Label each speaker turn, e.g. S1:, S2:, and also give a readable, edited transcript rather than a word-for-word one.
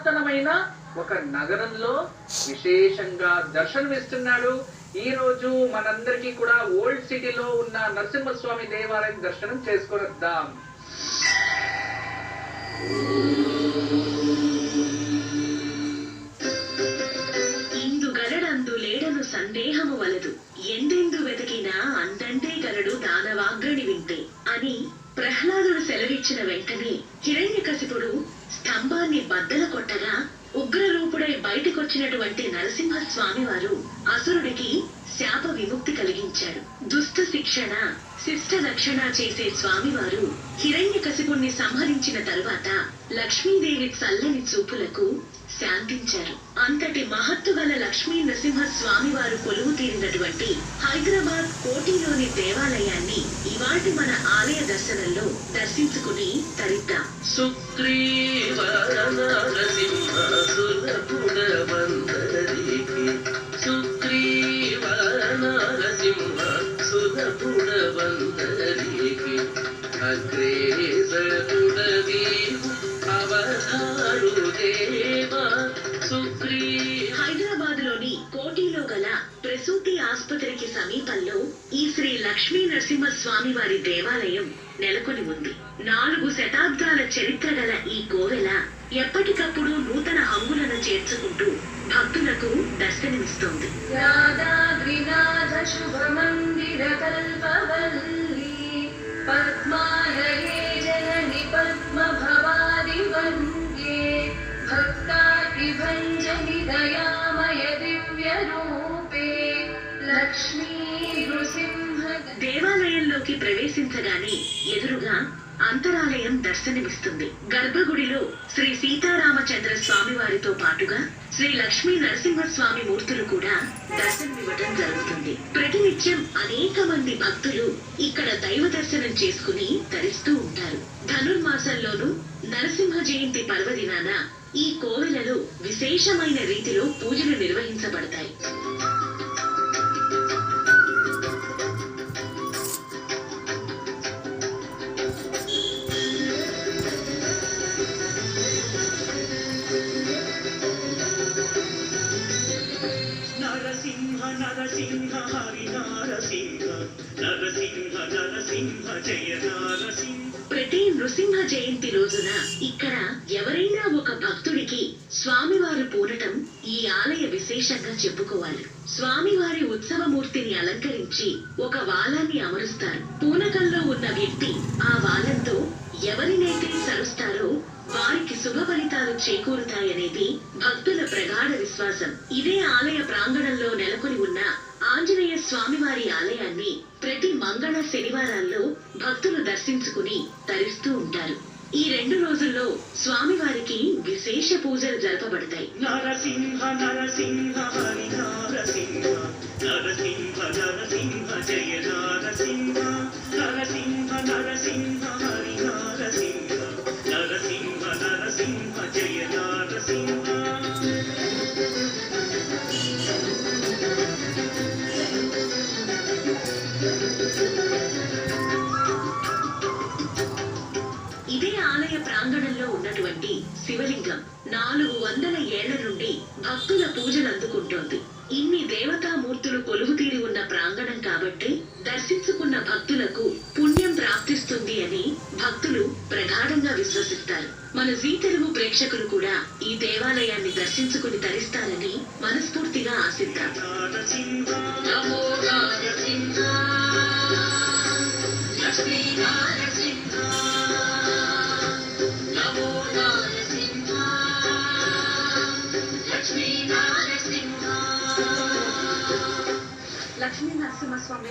S1: పురాతనమైన ఒక నగరంలో విశేషంగా దర్శనమిస్తున్నాడు. ఈ రోజు మనందరికీ కూడా ఓల్డ్ సిటీలో ఉన్న నరసింహస్వామి దేవాలయం దర్శనం చేసుకొనిద్దాం.
S2: ఇందుగలడందు లేడను సందేహము వలదు, ఎందెందు వెతికినా అందంటే గలడు దానవాగ్రని వింటే అని ప్రహ్లాదుడు సెలవిచ్చిన వెంటనే హిరణ్యకశిపుడు స్తంభాన్ని బద్దలు కొట్టగా ఉగ్రరూపుడై బయటకొచ్చినటువంటి నరసింహ స్వామివారు అసురుడికి శాప విముక్తి కలిగించాడు. దుష్ట శిక్షణ శిష్ట రక్షణ చేసే స్వామివారు హిరణ్యకశిపుణ్ణి సంహరించిన తరువాత లక్ష్మీదేవి చల్లని చూపులకు శాంతించారు. అంతటి మహత్తు గల లక్ష్మీ నరసింహ స్వామివారు కొలువు తీరినటువంటి హైదరాబాద్ కోటిలోని దేవాలయాన్ని ఇవాటి మన ఆలయ దర్శనంలో దర్శించుకుని తరిద్దాం. హైదరాబాద్ లోని కోటిలో గల ప్రసూతి ఆసుపత్రికి సమీపంలో ఈ శ్రీ లక్ష్మీ నరసింహ స్వామి వారి దేవాలయం నెలకొని ఉంది. 4 శతాబ్దాల చరిత్ర గల ఈ కోవెల ఎప్పటికప్పుడు నూతన హంగులను చేర్చుకుంటూ భక్తులకు దర్శనమిస్తోంది. దేవాలయంలోకి ప్రవేశించగానే ఎదురుగా అంతరాలయం దర్శనమిస్తుంది. గర్భగుడిలో శ్రీ సీతారామచంద్ర స్వామి వారితో పాటుగా శ్రీ లక్ష్మీ నరసింహస్వామి మూర్తులు కూడా దర్శనమివ్వటం జరుగుతుంది. ప్రతినిత్యం అనేక మంది భక్తులు ఇక్కడ దైవ దర్శనం చేసుకుని తరిస్తూ ఉంటారు. ధనుర్మాసంలోనూ నరసింహ జయంతి పర్వదినాన ఈ కోవెలలో విశేషమైన రీతిలో పూజలు నిర్వహించబడతాయి.
S3: నరసింహ హరి నరసింహ నరసింహ నరసింహ జయ నరసింహ.
S2: ప్రతి నృసింహ జయంతి రోజున ఇక్కడ ఎవరైనా ఒక భక్తుడికి స్వామివారు పూనటం ఈ ఆలయ విశేషంగా చెప్పుకోవాలి. స్వామివారి ఉత్సవమూర్తిని అలంకరించి ఒక వాలాన్ని అమరుస్తారు. పూనకంలో ఉన్న వ్యక్తి ఆ వాలంతో ఎవరినైతే సరుస్తారో వారికి శుభ ఫలితాలు చేకూరుతాయనేది భక్తుల ప్రగాఢ విశ్వాసం. ఇదే ఆలయ ప్రాంగణంలో నెలకొని ఉన్న ఆంజనేయ స్వామివారి ఆలయాన్ని ప్రతి మంగళ శనివారాల్లో భక్తులు దర్శించుకుని తరిస్తూ ఉంటారు. ఈ 2 రోజుల్లో స్వామివారికి విశేష పూజలు జరపబడతాయి.
S3: నరసింహ నరసింహ హరి నరసింహ నరసింహ నరసింహ జయ నరసింహ నరసింహ నరసింహ హరి నరసింహ నరసింహ నరసింహ జయ నరసింహ.
S2: ఇదే ఆలయ ప్రాంగణంలో ఉన్నటువంటి శివలింగం 400 ఏళ్ల నుండి భక్తుల పూజలు అందుకుంటోంది. ఇన్ని దేవతామూర్తులు కొలువు తీరి ఉన్న ప్రాంగణం కాబట్టి దర్శించుకున్న భక్తులకు పుణ్యం ప్రాప్తిస్తుంది అని భక్తులు ప్రగాఢంగా విశ్వసిస్తారు. మన జీ తెలుగు ప్రేక్షకులు కూడా ఈ దేవాలయాన్ని దర్శించుకుని తరిస్తారని మనస్ఫూర్తిగా ఆశిద్దాం.
S4: లక్ష్మీ నరసింహస్వామి